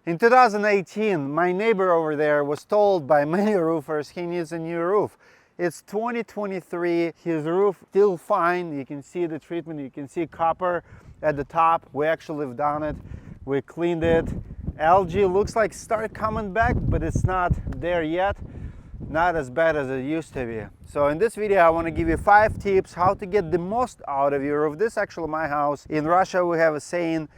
In 2018, my neighbor over there was told by many roofers he needs a new roof. It's 2023, his roof still fine. You can see the treatment, you can see copper at the top. We actually have done it, we cleaned it. Algae looks like start coming back, but it's not there yet. Not as bad as it used to be. So in this video, I want to give you 5 tips how to get the most out of your roof. This is actually my house. In Russia, we have a saying,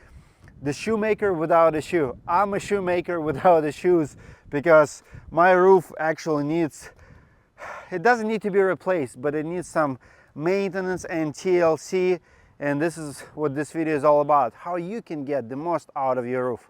the shoemaker without a shoe. I'm a shoemaker without the shoes because my roof actually needs, it doesn't need to be replaced, but it needs some maintenance and TLC. And this is what this video is all about, how you can get the most out of your roof.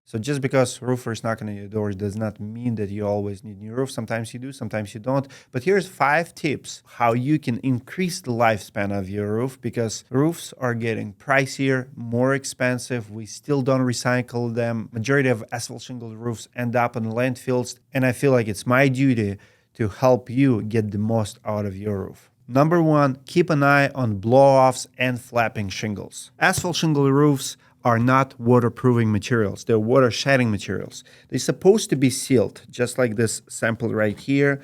So just because roofers knock on your doors does not mean that you always need new roof. Sometimes you do, sometimes you don't. But here's 5 tips how you can increase the lifespan of your roof, because roofs are getting pricier, more expensive. We still don't recycle them. Majority of asphalt shingle roofs end up in landfills. And I feel like it's my duty to help you get the most out of your roof. Number 1, keep an eye on blow-offs and flapping shingles. Asphalt shingle roofs are not waterproofing materials. They're water shedding materials. They're supposed to be sealed, just like this sample right here.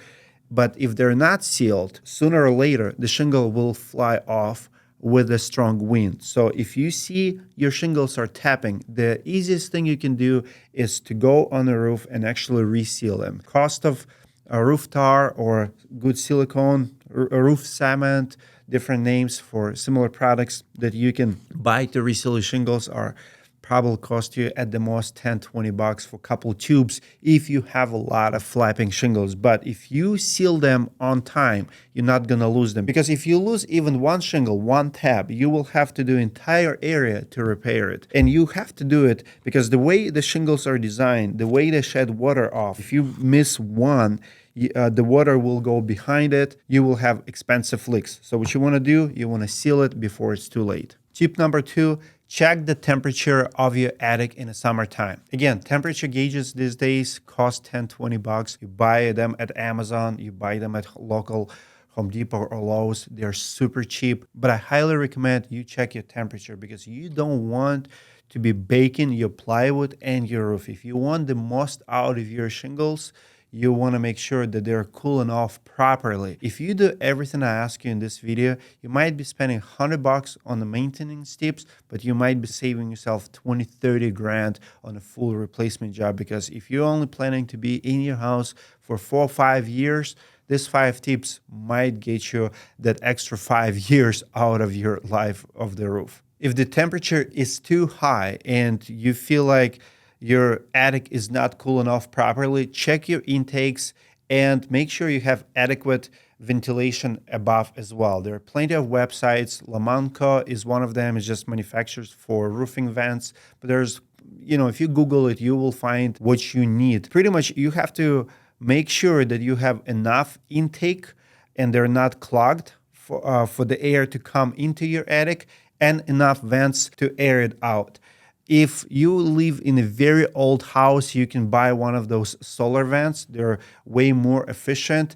But if they're not sealed, sooner or later, the shingle will fly off with a strong wind. So if you see your shingles are tapping, the easiest thing you can do is to go on the roof and actually reseal them. Cost of a roof tar or good silicone, roof cement, different names for similar products that you can buy to reseal your shingles are probably cost you at the most $10-20 for a couple tubes if you have a lot of flapping shingles. But if you seal them on time, you're not gonna lose them, because if you lose even one shingle, one tab, you will have to do entire area to repair it. And you have to do it because the way the shingles are designed, the way they shed water off, if you miss one, the water will go behind it. You will have expensive leaks. So what you want to do, you want to seal it before it's too late. Tip number 2, check the temperature of your attic in the summertime. Again, temperature gauges these days cost $10-20. You buy them at Amazon, you buy them at local Home Depot or Lowe's. They're super cheap, but I highly recommend you check your temperature because you don't want to be baking your plywood and your roof. If you want the most out of your shingles, you want to make sure that they're cooling off properly. If you do everything I ask you in this video, you might be spending $100 on the maintenance tips, but you might be saving yourself 20-30 grand on a full replacement job, because if you're only planning to be in your house for 4 or 5 years, these 5 tips might get you that extra 5 years out of your life of the roof. If the temperature is too high and you feel like your attic is not cooling off properly, check your intakes and make sure you have adequate ventilation above as well. There are plenty of websites. Lamanco is one of them. It's just manufacturers for roofing vents. But there's, if you Google it, you will find what you need. Pretty much you have to make sure that you have enough intake and they're not clogged for the air to come into your attic, and enough vents to air it out. If you live in a very old house, you can buy one of those solar vents. They're way more efficient.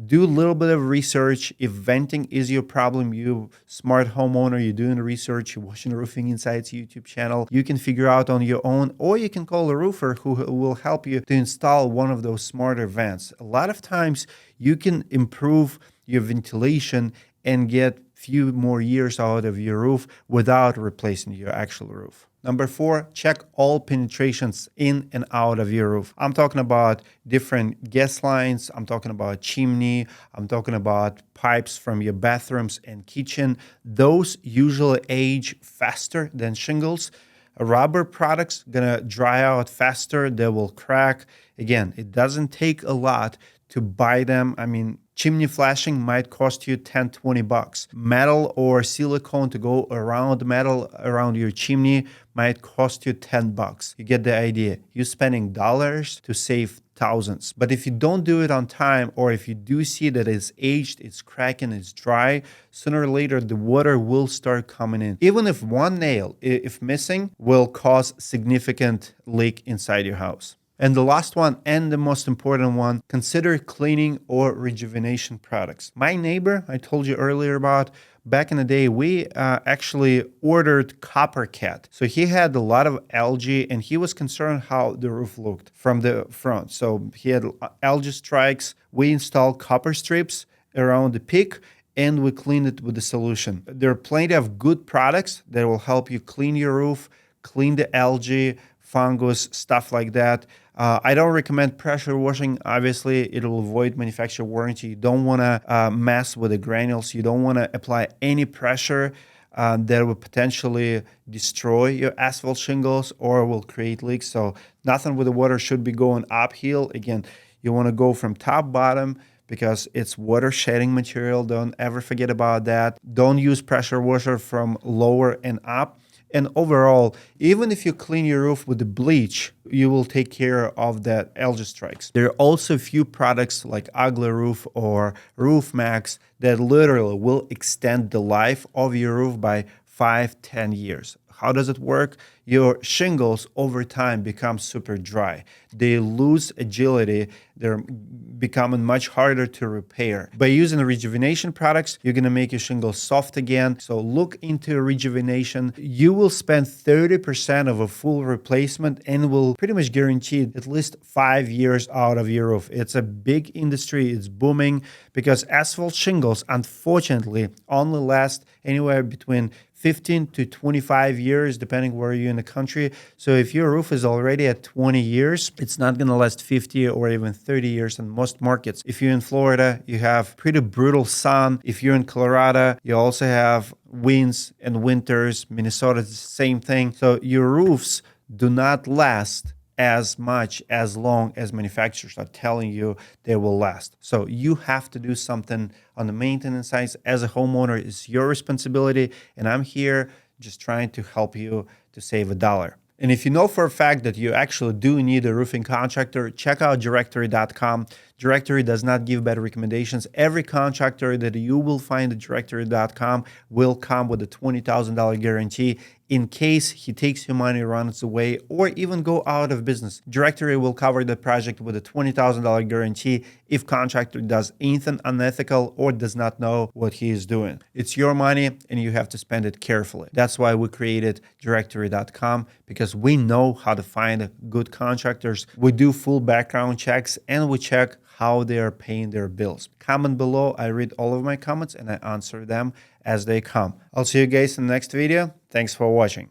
Do a little bit of research. If venting is your problem, you smart homeowner, you're doing research, you're watching Roofing Insights YouTube channel, you can figure out on your own, or you can call a roofer who will help you to install one of those smarter vents. A lot of times you can improve your ventilation and get few more years out of your roof without replacing your actual roof. Number 4, check all penetrations in and out of your roof. I'm talking about different gas lines. I'm talking about chimney. I'm talking about pipes from your bathrooms and kitchen. Those usually age faster than shingles. Rubber products gonna dry out faster. They will crack. Again, it doesn't take a lot to buy them. I mean, chimney flashing might cost you $10-20. Metal or silicone to go around metal around your chimney might cost you $10. You get the idea. You're spending dollars to save thousands. But if you don't do it on time, or if you do see that it's aged, it's cracking, it's dry, sooner or later the water will start coming in. Even if one nail, if missing, will cause significant leak inside your house. And the last one, and the most important one, consider cleaning or rejuvenation products. My neighbor, I told you earlier about back in the day, we actually ordered copper cat. So he had a lot of algae and he was concerned how the roof looked from the front. So he had algae strikes. We installed copper strips around the peak and we cleaned it with the solution. There are plenty of good products that will help you clean your roof, clean the algae, fungus, stuff like that. I don't recommend pressure washing. Obviously, it will void manufacturer warranty. You don't want to mess with the granules. You don't want to apply any pressure that will potentially destroy your asphalt shingles or will create leaks. So nothing with the water should be going uphill. Again, you want to go from top bottom because it's water shedding material. Don't ever forget about that. Don't use pressure washer from lower and up. And overall, even if you clean your roof with the bleach, you will take care of that algae strikes. There are also a few products like Ugly Roof or Roof Max that literally will extend the life of your roof by 5-10 years. How does it work? Your shingles over time become super dry. They lose agility. They're becoming much harder to repair. By using Rejuvenation products, you're gonna make your shingles soft again. So look into Rejuvenation. You will spend 30% of a full replacement and will pretty much guarantee at least 5 years out of your roof. It's a big industry. It's booming because asphalt shingles, unfortunately, only last anywhere between 15 to 25 years, depending where you're in the country. So if your roof is already at 20 years, it's not gonna last 50 or even 30 years in most markets. If you're in Florida, you have pretty brutal sun. If you're in Colorado, you also have winds and winters. Minnesota is the same thing. So your roofs do not last as much as long as manufacturers are telling you they will last. So you have to do something on the maintenance side. As a homeowner, it's your responsibility, and I'm here just trying to help you to save $1. And if you know for a fact that you actually do need a roofing contractor, check out directory.com. Directory does not give bad recommendations. Every contractor that you will find at directory.com will come with a $20,000 guarantee in case he takes your money, runs away, or even go out of business. Directory will cover the project with a $20,000 guarantee if contractor does anything unethical or does not know what he is doing. It's your money and you have to spend it carefully. That's why we created directory.com, because we know how to find good contractors. We do full background checks and we check how they are paying their bills. Comment below. I read all of my comments and I answer them as they come. I'll see you guys in the next video. Thanks for watching.